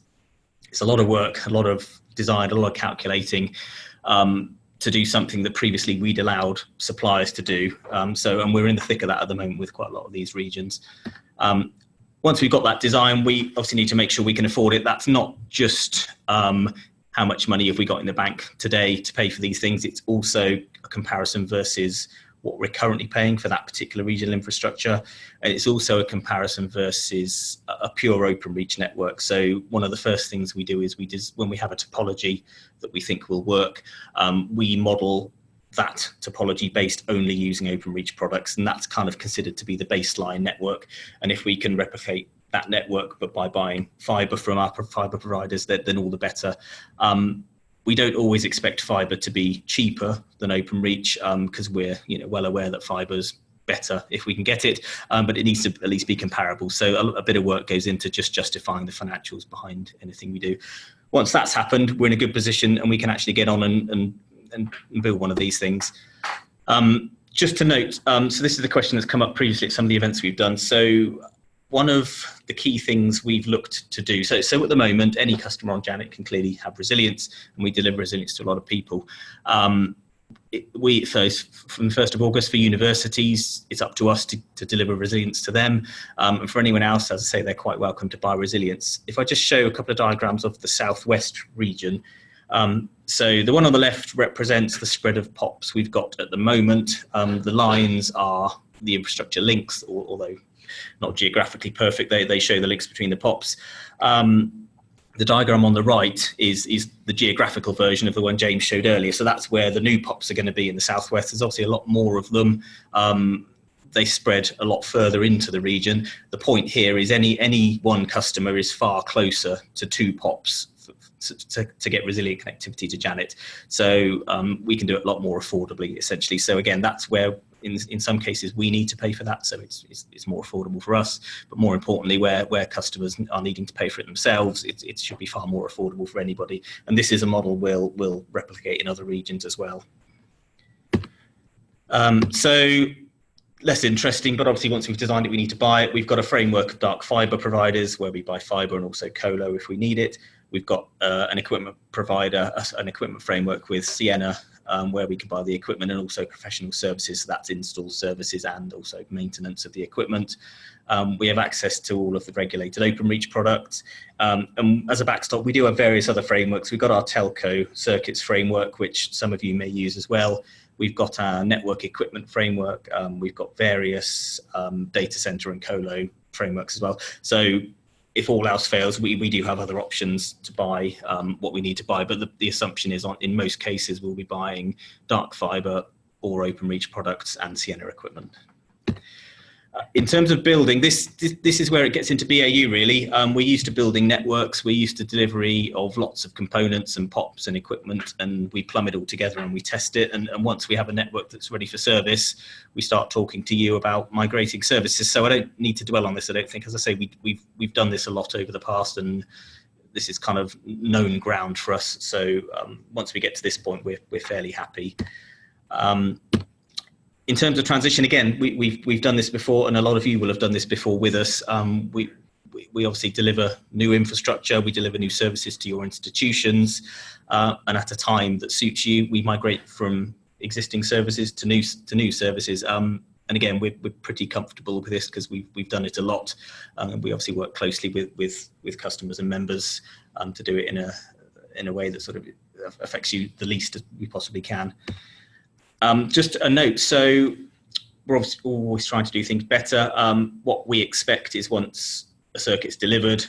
E: a lot of work, a lot of design, a lot of calculating to do something that previously we'd allowed suppliers to do. And we're in the thick of that at the moment with quite a lot of these regions. Once we've got that design, we obviously need to make sure we can afford it. That's not just how much money have we got in the bank today to pay for these things. It's also a comparison versus what we're currently paying for that particular regional infrastructure. And it's also a comparison versus a pure OpenReach network. So one of the first things we do is when we have a topology that we think will work, we model that topology based only using OpenReach products. And that's kind of considered to be the baseline network. And if we can replicate that network, but by buying fiber from our fiber providers, then all the better. We don't always expect fiber to be cheaper than OpenReach because we're well aware that fiber's better if we can get it, but it needs to at least be comparable. So a bit of work goes into just justifying the financials behind anything we do. Once that's happened, we're in a good position and we can actually get on and build one of these things. Just to note, so this is the question that's come up previously at some of the events we've done. So one of the key things we've looked to do, so at the moment, any customer on Janet can clearly have resilience, and we deliver resilience to a lot of people. From the 1st of August for universities, it's up to us to deliver resilience to them. And for anyone else, as I say, they're quite welcome to buy resilience. If I just show a couple of diagrams of the Southwest region. So the one on the left represents the spread of POPs we've got at the moment. The lines are the infrastructure links, although not geographically perfect, they show the links between the POPs. The diagram on the right is the geographical version of the one James showed earlier. So that's where the new POPs are going to be in the Southwest. There's obviously a lot more of them. They spread a lot further into the region. The point here is any one customer is far closer to 2 POPs to get resilient connectivity to Janet. So we can do it a lot more affordably, essentially. So again, that's where in some cases we need to pay for that, so it's more affordable for us. But more importantly, where customers are needing to pay for it themselves, it should be far more affordable for anybody. And this is a model we'll replicate in other regions as well. So less interesting, but obviously once we've designed it, we need to buy it. We've got a framework of dark fiber providers where we buy fiber and also colo if we need it. We've got an equipment provider, an equipment framework with Sienna, where we can buy the equipment, and also professional services. So that's install services and also maintenance of the equipment. We have access to all of the regulated OpenReach products. And as a backstop, we do have various other frameworks. We've got our telco circuits framework, which some of you may use as well. We've got our network equipment framework. We've got various data center and colo frameworks as well. So if all else fails, we do have other options to buy what we need to buy, but the assumption is in most cases we'll be buying dark fiber or OpenReach products and Sienna equipment. In terms of building, this is where it gets into BAU really. We're used to building networks, we're used to delivery of lots of components and POPs and equipment, and we plumb it all together and we test it. And once we have a network that's ready for service, we start talking to you about migrating services. So I don't need to dwell on this, I don't think. As I say, we've done this a lot over the past, and this is kind of known ground for us. So once we get to this point, we're fairly happy. In terms of transition, again, we've done this before, and a lot of you will have done this before with us. We obviously deliver new infrastructure, we deliver new services to your institutions, and at a time that suits you, we migrate from existing services to new services. And again, we're pretty comfortable with this because we've done it a lot, and we obviously work closely with customers and members to do it in a way that sort of affects you the least we possibly can. Just a note, so we're obviously always trying to do things better. What we expect is once a circuit's delivered,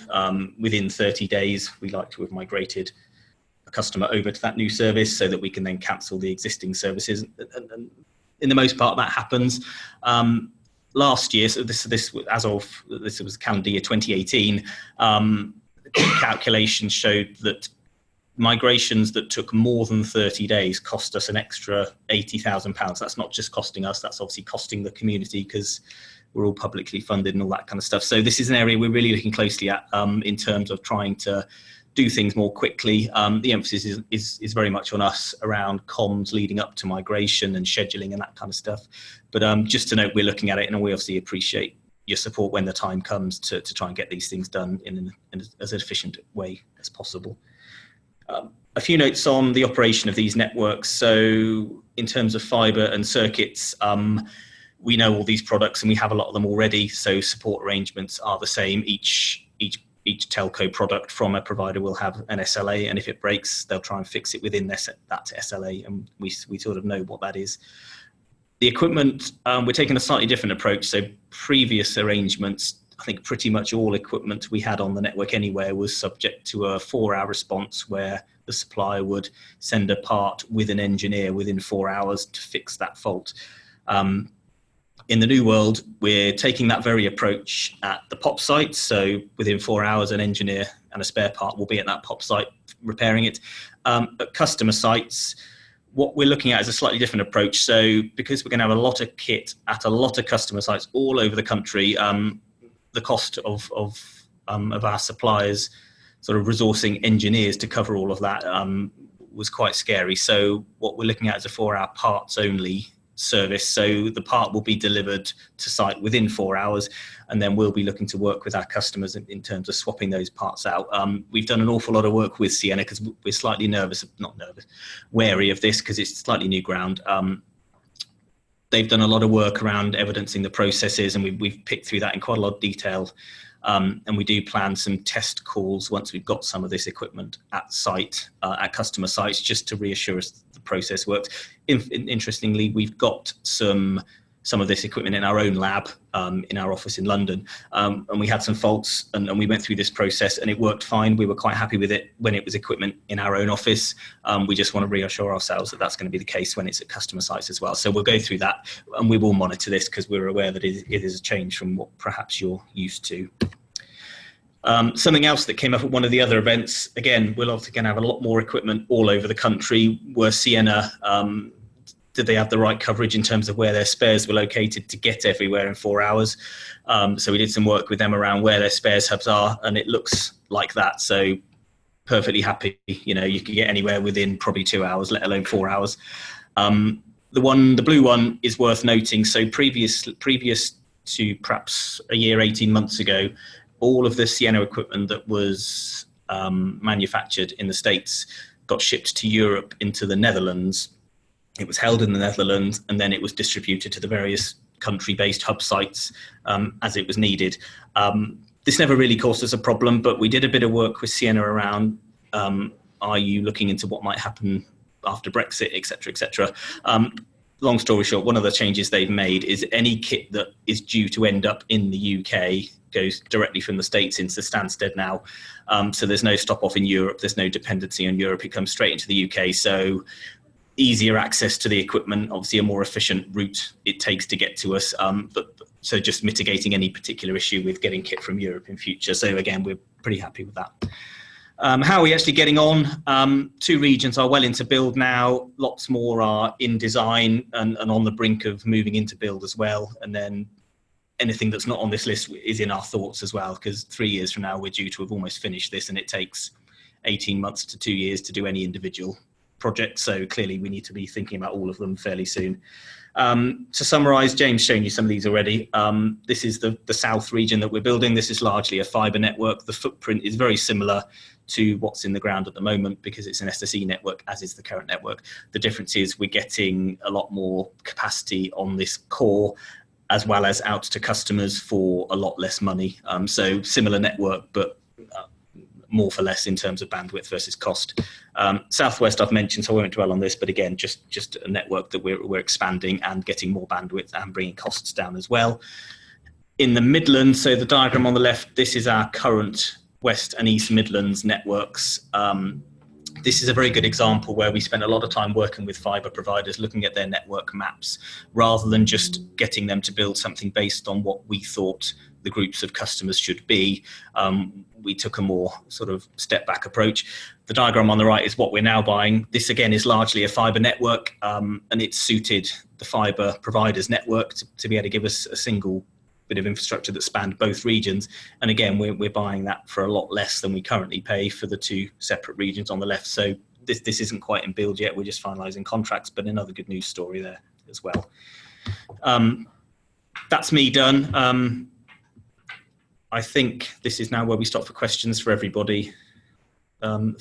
E: within 30 days, we like to have migrated a customer over to that new service so that we can then cancel the existing services. And in the most part, that happens. Last year, so this was calendar year 2018, calculations showed that migrations that took more than 30 days cost us an extra £80,000. That's not just costing us, that's obviously costing the community because we're all publicly funded and all that kind of stuff. So this is an area we're really looking closely at in terms of trying to do things more quickly. The emphasis is very much on us around comms leading up to migration and scheduling and that kind of stuff. But just to note, we're looking at it, and we obviously appreciate your support when the time comes to try and get these things done in as efficient way as possible. A few notes on the operation of these networks. So in terms of fiber and circuits, we know all these products and we have a lot of them already. So support arrangements are the same. Each each telco product from a provider will have an SLA, and if it breaks, they'll try and fix it within that SLA, and we sort of know what that is. The equipment, we're taking a slightly different approach. So previous arrangements, I think pretty much all equipment we had on the network anywhere was subject to a 4-hour response where the supplier would send a part with an engineer within 4 hours to fix that fault. In the new world, we're taking that very approach at the POP site. So within 4 hours, an engineer and a spare part will be at that POP site repairing it. At customer sites, what we're looking at is a slightly different approach. So because we're going to have a lot of kit at a lot of customer sites all over the country, the cost of our suppliers sort of resourcing engineers to cover all of that was quite scary. So what we're looking at is a 4-hour parts only service. So the part will be delivered to site within 4 hours, and then we'll be looking to work with our customers in terms of swapping those parts out. We've done an awful lot of work with Sienna because we're slightly wary of this because it's slightly new ground. They've done a lot of work around evidencing the processes, and we've picked through that in quite a lot of detail. And we do plan some test calls once we've got some of this equipment at site, at customer sites, just to reassure us the process works. Interestingly, we've got some of this equipment in our own lab, in our office in London, and we had some faults, and we went through this process, and it worked fine. We were quite happy with it when it was equipment in our own office. We just want to reassure ourselves that that's going to be the case when it's at customer sites as well. So we'll go through that, and we will monitor this because we're aware that it is a change from what perhaps you're used to. Something else that came up at one of the other events, again, we're obviously going to have a lot more equipment all over the country. Were Sienna, did they have the right coverage in terms of where their spares were located to get everywhere in 4 hours? So we did some work with them around where their spares hubs are, and it looks like that. So perfectly happy, you know, you could get anywhere within probably 2 hours, let alone 4 hours. The blue one is worth noting. So previous to perhaps a year, 18 months ago, all of the Sienna equipment that was manufactured in the States got shipped to Europe into the Netherlands. It was held in the Netherlands, and then it was distributed to the various country-based hub sites as it was needed. This never really caused us a problem, but we did a bit of work with Sienna around, are you looking into what might happen after Brexit, et cetera, et cetera. Long story short, one of the changes they've made is any kit that is due to end up in the UK goes directly from the States into Stansted now. So there's no stop off in Europe. There's no dependency on Europe. It comes straight into the UK. So easier access to the equipment, obviously a more efficient route it takes to get to us. So just mitigating any particular issue with getting kit from Europe in future. So again, we're pretty happy with that. How are we actually getting on? 2 regions are well into build now. Lots more are in design and on the brink of moving into build as well. And then anything that's not on this list is in our thoughts as well, because 3 years from now, we're due to have almost finished this, and it takes 18 months to 2 years to do any individual project. So clearly we need to be thinking about all of them fairly soon. To summarise, James shown you some of these already. This is the south region that we're building. This is largely a fibre network. The footprint is very similar to what's in the ground at the moment because it's an SSE network, as is the current network. The difference is we're getting a lot more capacity on this core, as well as out to customers for a lot less money. So similar network, but more for less in terms of bandwidth versus cost. Southwest I've mentioned, so I won't dwell on this, but again, just a network that we're expanding and getting more bandwidth and bringing costs down as well. In the Midlands, so the diagram on the left, this is our current West and East Midlands networks. This is a very good example where we spent a lot of time working with fibre providers, looking at their network maps, rather than just getting them to build something based on what we thought the groups of customers should be. We took a more sort of step back approach. The diagram on the right is what we're now buying. This again is largely a fibre network, and it's suited the fibre providers network to be able to give us a single bit of infrastructure that spanned both regions. And again, we're buying that for a lot less than we currently pay for the 2 separate regions on the left. So this isn't quite in build yet. We're just finalising contracts, but another good news story there as well. That's me done. I think this is now where we stop for questions for everybody. So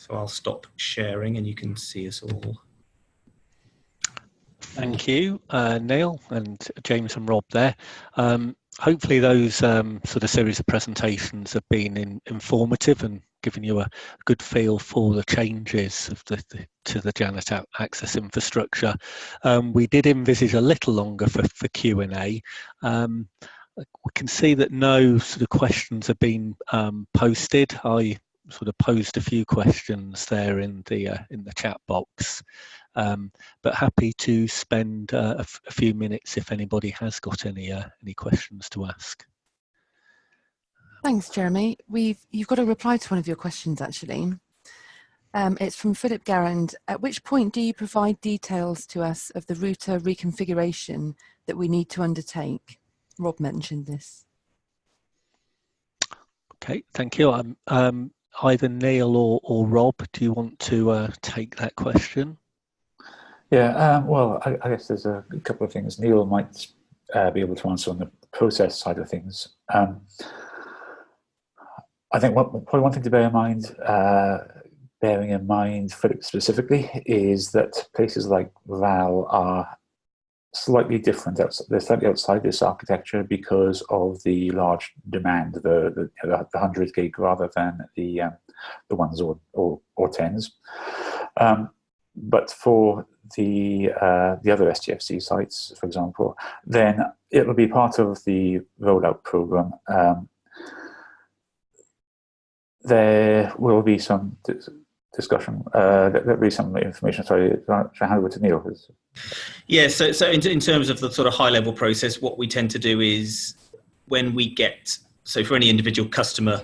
E: I'll stop sharing and you can see us all.
B: Thank you, Neil and James and Rob there. hopefully those sort of series of presentations have been informative and given you a good feel for the changes of to the Janet access infrastructure. We did envisage a little longer for Q&A. We can see that no sort of questions have been posted. I sort of posed a few questions there in the chat box, but happy to spend a few minutes if anybody has got any questions to ask.
A: Thanks, Jeremy. You've got a reply to one of your questions, actually. It's from Philip Garand. At which point do you provide details to us of the router reconfiguration that we need to undertake? Rob mentioned this.
B: Okay, thank you. Either Neil or Rob, do you want to take that question?
D: Yeah, well, I guess there's a couple of things Neil might be able to answer on the process side of things. I think probably one thing to bear in mind, bearing in mind Philip specifically, is that places like Val are slightly different. They're slightly outside this architecture because of the large demand, the 100 gig rather than the ones or 10s. But for the other STFC sites, for example, then it will be part of the rollout program. There will be some discussion. There'll be some information. Sorry, to hand over to Neil.
E: Yeah. So in terms of the sort of high level process, what we tend to do is when we get, so for any individual customer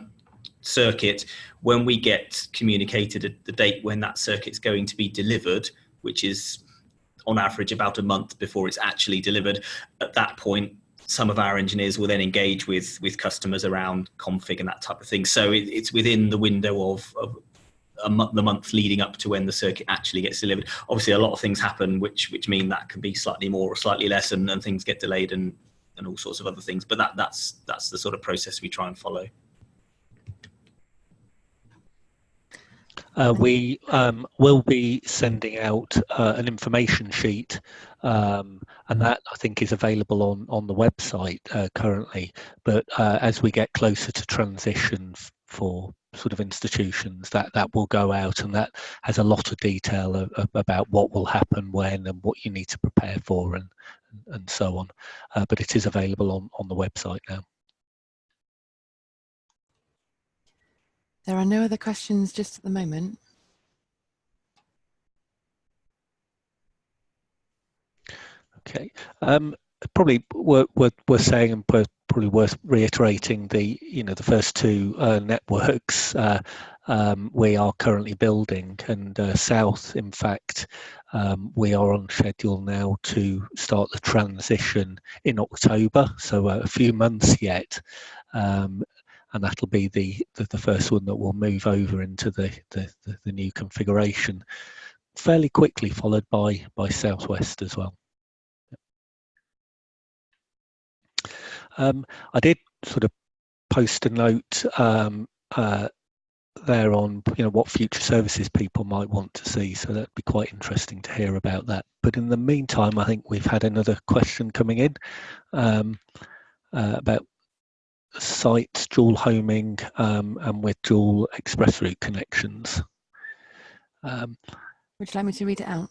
E: circuit, when we get communicated the date when that circuit's going to be delivered, which is on average about a month before it's actually delivered, at that point some of our engineers will then engage with customers around config and that type of thing. So it's within the window of the month leading up to when the circuit actually gets delivered. Obviously a lot of things happen which mean that can be slightly more or slightly less, and things get delayed and all sorts of other things, but that's the sort of process we try and follow.
B: We will be sending out an information sheet, and that I think is available on the website currently. But as we get closer to transition for sort of institutions, that will go out, and that has a lot of detail about what will happen when and what you need to prepare for and so on. But it is available on the website now.
A: There are no other questions just at the moment.
B: Okay, probably worth saying, and probably worth reiterating, the first two networks we are currently building, and south, in fact, we are on schedule now to start the transition in October, so a few months yet. And that'll be the first one that will move over into the new configuration fairly quickly, followed by Southwest as well. I did sort of post a note there on what future services people might want to see, so that'd be quite interesting to hear about that. But in the meantime, I think we've had another question coming in about sites dual homing and with dual express route connections.
A: Would you like me to read it out?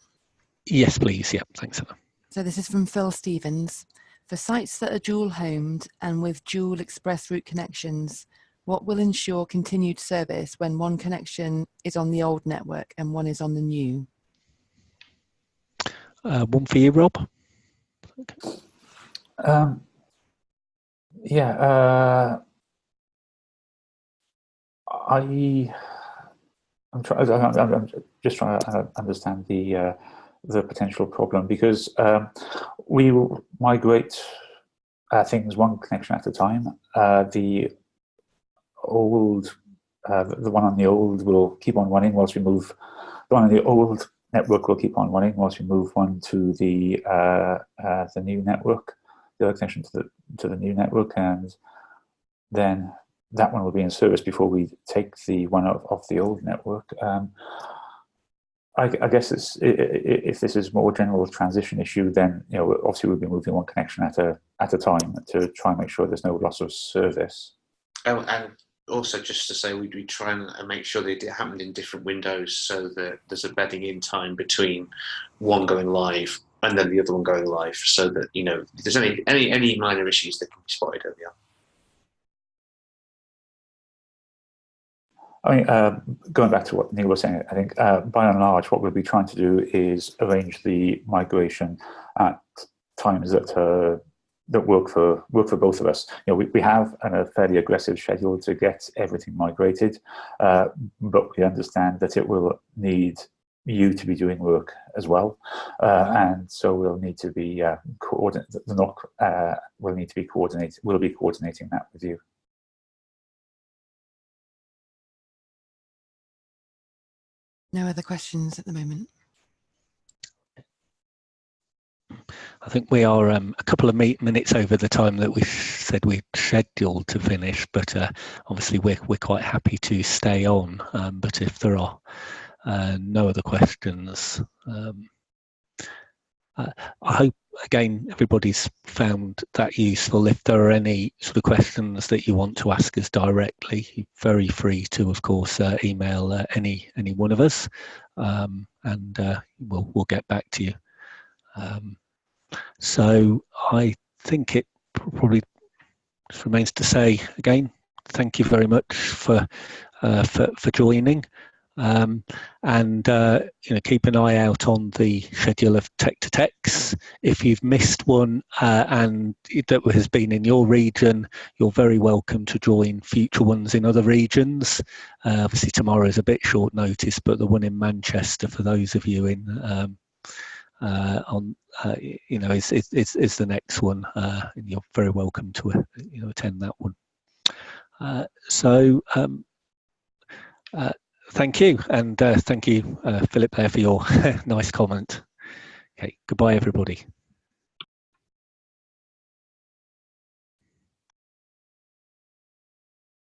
B: Yes, please. Yeah, thanks, Anna.
A: So this is from Phil Stevens. For sites that are dual homed and with dual express route connections, what will ensure continued service when one connection is on the old network and one is on the new?
B: One for you, Rob.
D: Okay. Yeah, I'm just trying to understand the potential problem, because we will migrate things one connection at a time. The one on the old will keep on running whilst we move. The one on the old network will keep on running whilst we move one to the new network, the other connection to the new network, and then that one will be in service before we take the one off the old network. I guess it's, if this is more general transition issue, then obviously we'll be moving one connection at a time to try and make sure there's no loss of service.
C: Oh, and also just to say, we try and make sure that it happened in different windows so that there's a bedding in time between one going live and then the other one going live, so that if there's any minor issues that can be spotted early on.
D: I mean, going back to what Neil was saying, I think by and large, what we'll be trying to do is arrange the migration at times that work for both of us. We have a fairly aggressive schedule to get everything migrated, but we understand that it will need you to be doing work as well, and so we'll need to be will need to be coordinated. We'll be coordinating that with you.
A: No other questions at the moment.
B: I think we are a couple of minutes over the time that we said we'd scheduled to finish, but obviously we're quite happy to stay on. But if there are no other questions, I hope again everybody's found that useful. If there are any sort of questions that you want to ask us directly, you're very free to, of course, email any one of us, and we'll get back to you. So I think it probably just remains to say again, thank you very much for joining, and keep an eye out on the schedule of Tech to Techs. If you've missed one and that has been in your region, you're very welcome to join future ones in other regions. Obviously tomorrow is a bit short notice, but the one in Manchester, for those of you in is the next one, and you're very welcome to attend that one. Thank you, and thank you, Philip, there for your nice comment. Okay, goodbye, everybody.